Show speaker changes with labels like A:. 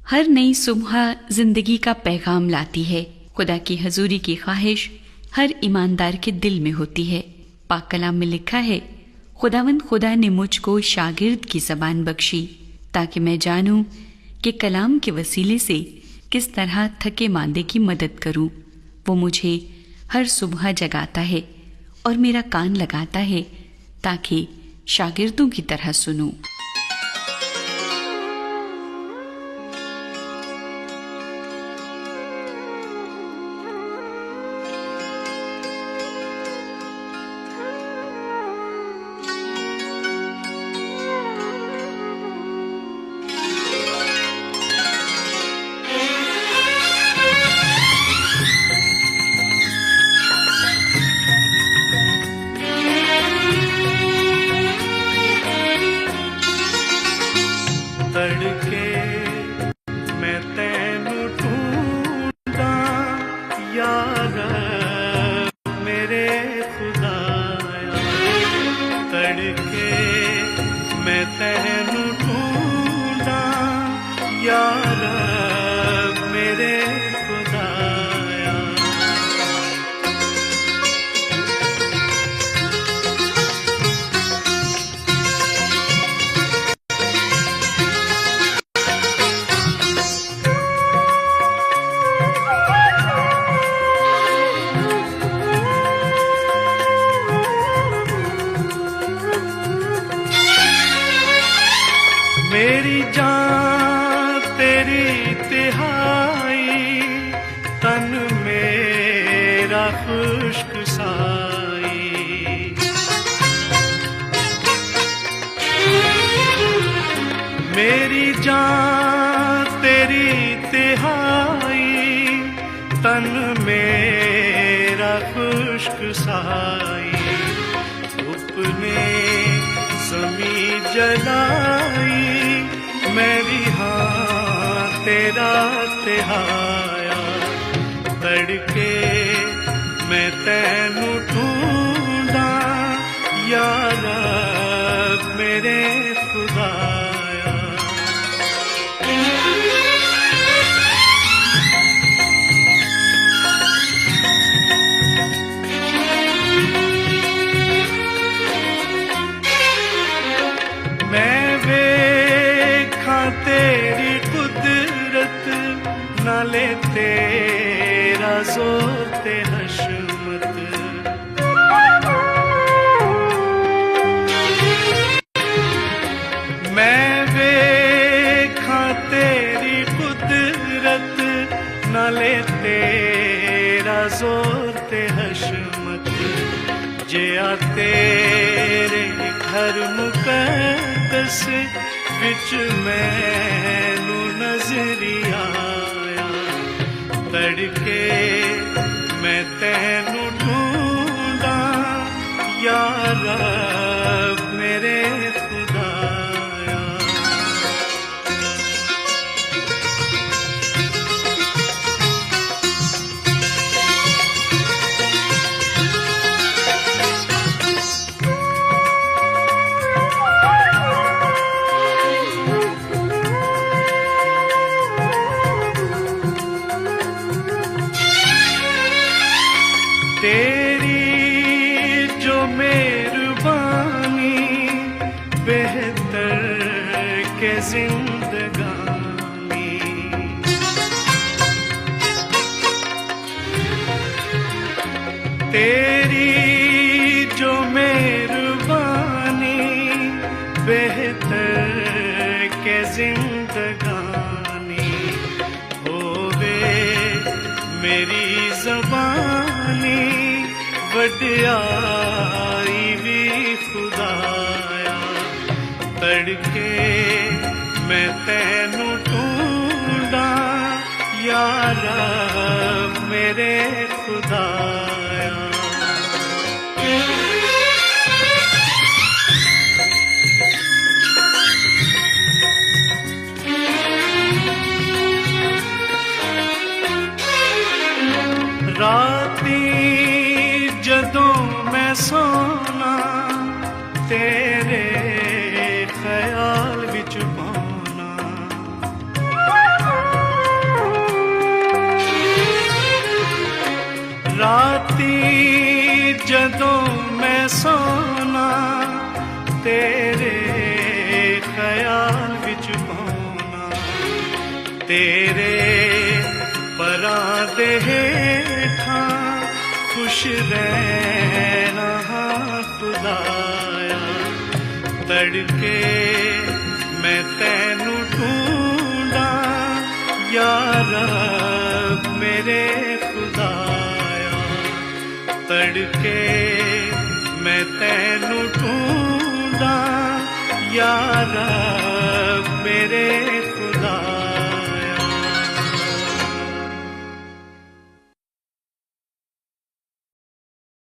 A: हर नई सुबह जिंदगी का पैगाम लाती है। खुदा की हजूरी की ख्वाहिश हर ईमानदार के दिल में होती है। पाक कलाम में लिखा है, खुदावंद खुदा ने मुझको शागिर्द की ज़बान बख्शी ताकि मैं जानूं कि कलाम के वसीले से किस तरह थके मांदे की मदद करूं। वो मुझे हर सुबह जगाता है और मेरा कान लगाता है ताकि शागिर्दों की तरह सुनूं।
B: मेरी जान तेरी तिहाई, तन मेरा खुश्क साई। मेरी जान तेरी तिहाई, तन मेरा खुश्क साई। अपने ज़मी जलाई, मैं भी हाँ तेरा तिहाया। तड़के मैं तैनू ढूंढा, या रब मेरे खुदाया। मैं वेखा तेरी कुदरत, नाले तेरा ज़ोर ते हशमत। मैं वेखा तेरी कुदरत, नाले तेरा ज़ोर ते हशमत। जिया तेरे घर मुकद्दस विच मैनू नजरी आया। तड़के मैं तैनू ढूंढा, या रब मेरे खुदाया। तेरी जो मेहरबानी, बेहतर के जिंदगानी। तेरी जो मेहरबानी, बेहतर के जिंदगानी। होवे मेरी ज़बानी, वड्याई भी खुदाया। तड़के मैं तैनू ढूंढा, या रब मेरे खुदाया। राती जदों मैं सोना, तेरे ख्याल विच पाना। जदों मैं सोना तेरे ख्याल विच पाना तेरे परां दे हेठां खुश रहना खुदाया तड़के मैं तैनू ढूंढा या रब मेरे खुदाया तड़के मैं तैनू ढूंढा या रब मेरे खुदाया